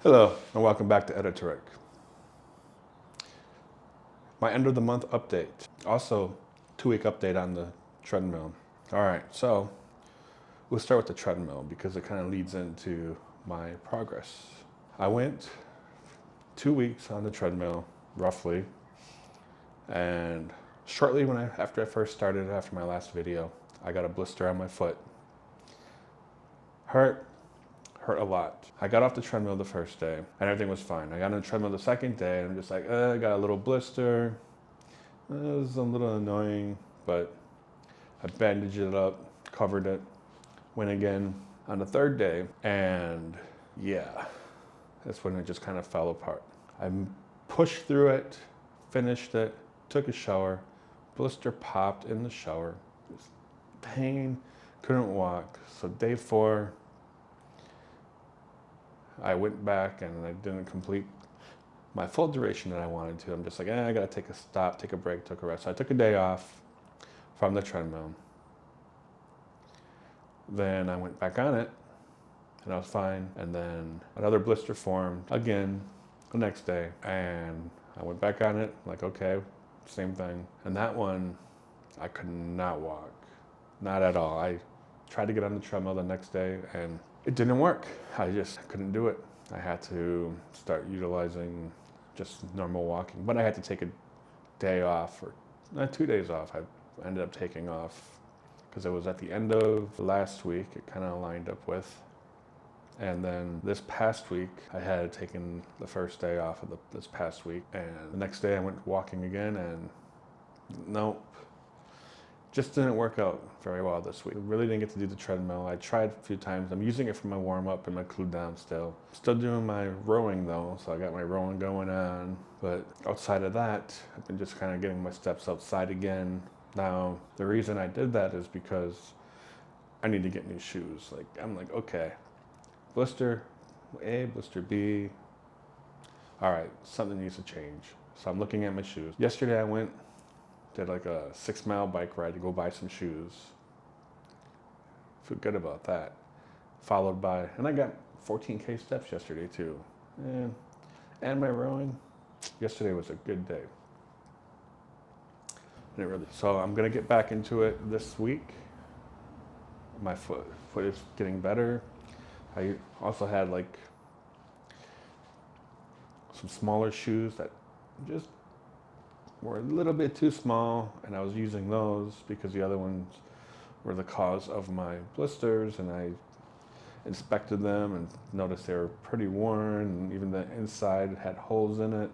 Hello, and welcome back to Editoric. My end of the month update. Also, 2-week update on the treadmill. All right, so we'll start with the treadmill because it kind of leads into my progress. I went 2 weeks on the treadmill, roughly, and shortly after I first started, after my last video, I got a blister on my foot. Hurt a lot. I got off the treadmill the first day and everything was fine. I got on the treadmill the second day and I'm just like, I got a little blister. It was a little annoying, but I bandaged it up, covered it, went again on the third day, and yeah, that's when it just kind of fell apart. I pushed through it, finished it, took a shower, blister popped in the shower, just pain, couldn't walk. So day 4, I went back and I didn't complete my full duration that I wanted to. I'm just like, I gotta take a stop, take a break, took a rest. So I took a day off from the treadmill. Then I went back on it and I was fine. And then another blister formed again the next day. And I went back on it, like, okay, same thing. And that one, I could not walk, not at all. I tried to get on the treadmill the next day and it didn't work. I just couldn't do it. I had to start utilizing just normal walking, but I had to take a day off, or not 2 days off. I ended up taking off because it was at the end of last week. It kind of lined up with. And then this past week, I had taken the first day off of this past week. And the next day I went walking again and nope. Just didn't work out very well this week. Really didn't get to do the treadmill. I tried a few times. I'm using it for my warm up and my cool down still. Still doing my rowing though, so I got my rowing going on. But outside of that, I've been just kind of getting my steps outside again. Now, the reason I did that is because I need to get new shoes. I'm like, okay, blister A, blister B. All right, something needs to change. So I'm looking at my shoes. Yesterday I did like a 6-mile bike ride to go buy some shoes. Feel good about that. Followed by, and I got 14K steps yesterday too. And my rowing. Yesterday was a good day. So I'm gonna get back into it this week. My foot is getting better. I also had like some smaller shoes that just were a little bit too small, and I was using those because the other ones were the cause of my blisters, and I inspected them and noticed they were pretty worn, and even the inside had holes in it.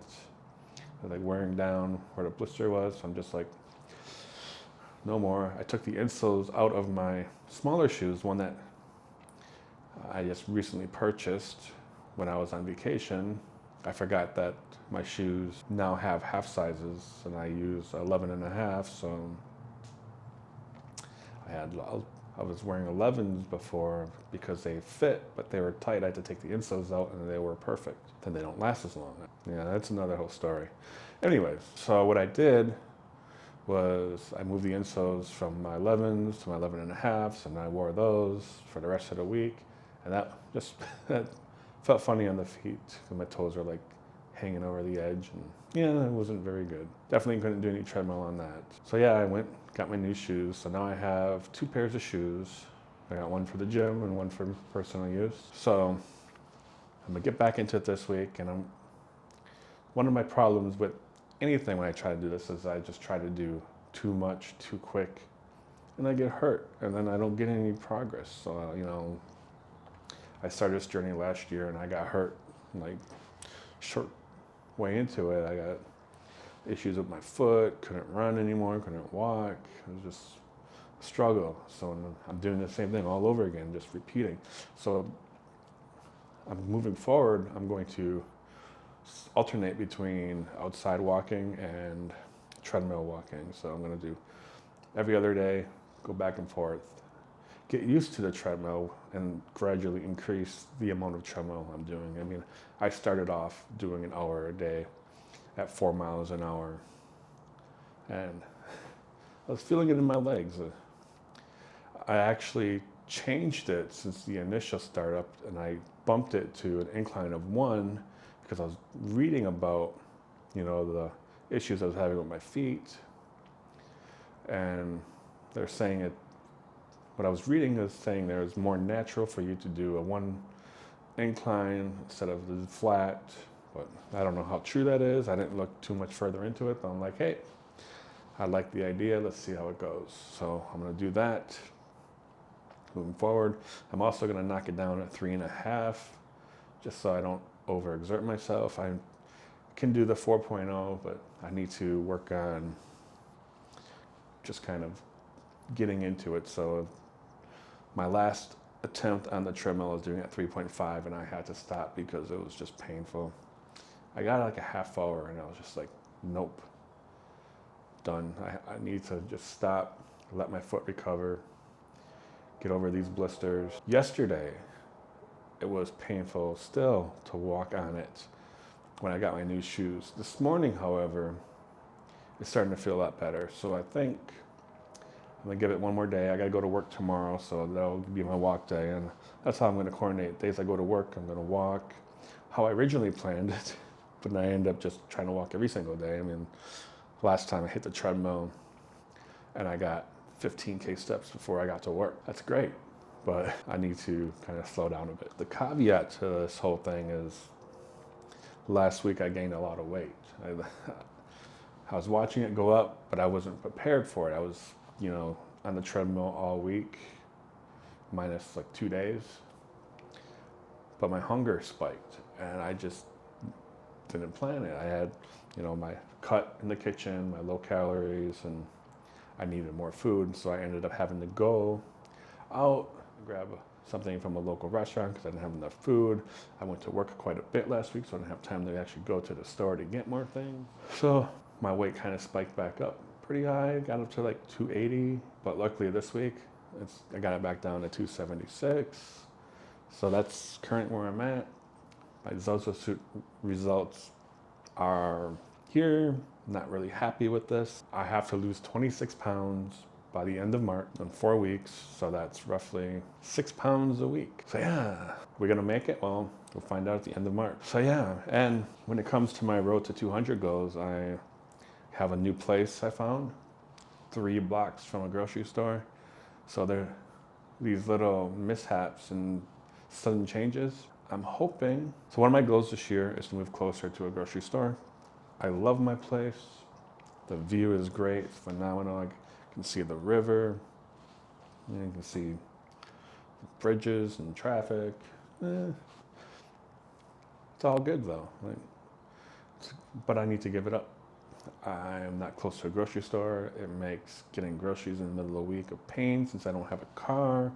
They're like wearing down where the blister was, so I'm just like, no more. I took the insoles out of my smaller shoes, one that I just recently purchased when I was on vacation. I forgot that my shoes now have half sizes and I use 11.5, so I was wearing 11s before because they fit, but they were tight. I had to take the insoles out and they were perfect. Then they don't last as long. Yeah, that's another whole story. Anyways, so what I did was I moved the insoles from my 11s to my 11.5s, and I wore those for the rest of the week. And that just that felt funny on the feet because my toes were like hanging over the edge, and yeah, it wasn't very good. Definitely couldn't do any treadmill on that. So yeah, I got my new shoes. So now I have 2 pairs of shoes. I got one for the gym and one for personal use. So I'm gonna get back into it this week, and one of my problems with anything when I try to do this is I just try to do too much, too quick, and I get hurt, and then I don't get any progress. So, I started this journey last year, and I got hurt like short way into it. I got issues with my foot, couldn't run anymore, couldn't walk. It was just a struggle. So I'm doing the same thing all over again, just repeating. So I'm moving forward, I'm going to alternate between outside walking and treadmill walking. So I'm going to do every other day, go back and forth, get used to the treadmill, and gradually increase the amount of treadmill I'm doing. I mean, I started off doing an hour a day at 4 miles an hour, and I was feeling it in my legs. I actually changed it since the initial startup, and I bumped it to an incline of 1 because I was reading about, the issues I was having with my feet. And they're saying what I was reading is saying there is more natural for you to do a 1 incline instead of the flat. But I don't know how true that is. I didn't look too much further into it, but I'm like, hey, I like the idea. Let's see how it goes. So I'm going to do that moving forward. I'm also going to knock it down at 3.5, just so I don't overexert myself. I can do the 4.0, but I need to work on just kind of getting into it. So my last attempt on the treadmill was doing it at 3.5, and I had to stop because it was just painful. I got like a half hour and I was just like, nope, done. I need to just stop, let my foot recover, get over these blisters. Yesterday, it was painful still to walk on it when I got my new shoes. This morning, however, it's starting to feel a lot better. So I think I'm gonna give it one more day. I gotta go to work tomorrow, so that'll be my walk day. And that's how I'm gonna coordinate. Days I go to work, I'm gonna walk how I originally planned it, but I end up just trying to walk every single day. I mean, last time I hit the treadmill and I got 15K steps before I got to work. That's great, but I need to kind of slow down a bit. The caveat to this whole thing is last week I gained a lot of weight. I was watching it go up, but I wasn't prepared for it. I was, on the treadmill all week, minus like 2 days. But my hunger spiked and I just didn't plan it. I had, my cut in the kitchen, my low calories, and I needed more food. So I ended up having to go out and grab something from a local restaurant because I didn't have enough food. I went to work quite a bit last week, so I didn't have time to actually go to the store to get more things. So my weight kind of spiked back up pretty high, got up to like 280, but luckily this week, I got it back down to 276. So that's current where I'm at. My Zozo results are here. I'm not really happy with this. I have to lose 26 pounds by the end of March in 4 weeks. So that's roughly 6 pounds a week. So yeah, we're gonna make it? Well, we'll find out at the end of March. So yeah, and when it comes to my road to 200 goals, I have a new place I found 3 blocks from a grocery store. So there are these little mishaps and sudden changes. I'm hoping, so one of my goals this year is to move closer to a grocery store. I love my place. The view is great, it's phenomenal. I can see the river. You can see bridges and traffic. It's all good though. But I need to give it up. I'm not close to a grocery store. It makes getting groceries in the middle of the week a pain since I don't have a car.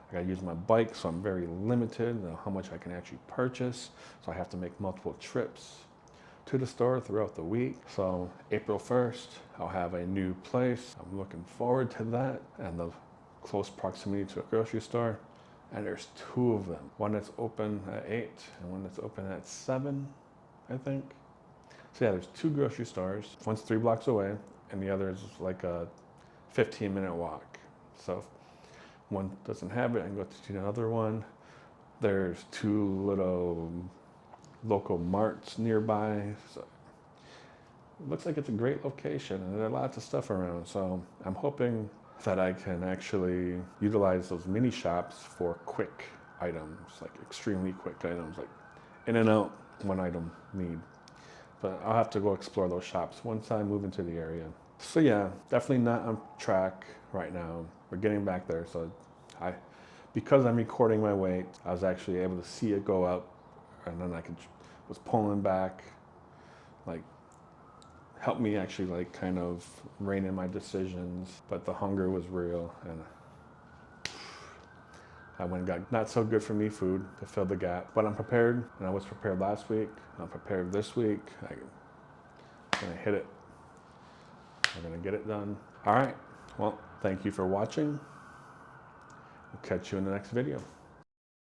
I gotta use my bike, so I'm very limited on how much I can actually purchase. So I have to make multiple trips to the store throughout the week. So April 1st, I'll have a new place. I'm looking forward to that and the close proximity to a grocery store. And there's 2 of them. One that's open at 8 and one that's open at 7, I think. So yeah, there's 2 grocery stores. One's 3 blocks away and the other is like a 15-minute walk. So if one doesn't have it, I can go to the other one. There's 2 little local marts nearby. So it looks like it's a great location and there are lots of stuff around. So I'm hoping that I can actually utilize those mini shops for quick items, like extremely quick items, like in and out, one item need. But I'll have to go explore those shops once I move into the area. So yeah, definitely not on track right now. We're getting back there. So because I'm recording my weight, I was actually able to see it go up, and then was pulling back, like helped me actually like kind of rein in my decisions. But the hunger was real, and I went and got not so good for me food to fill the gap. But I'm prepared, and I was prepared last week. I'm prepared this week. I'm gonna hit it. I'm gonna get it done. All right, well, thank you for watching. We'll catch you in the next video.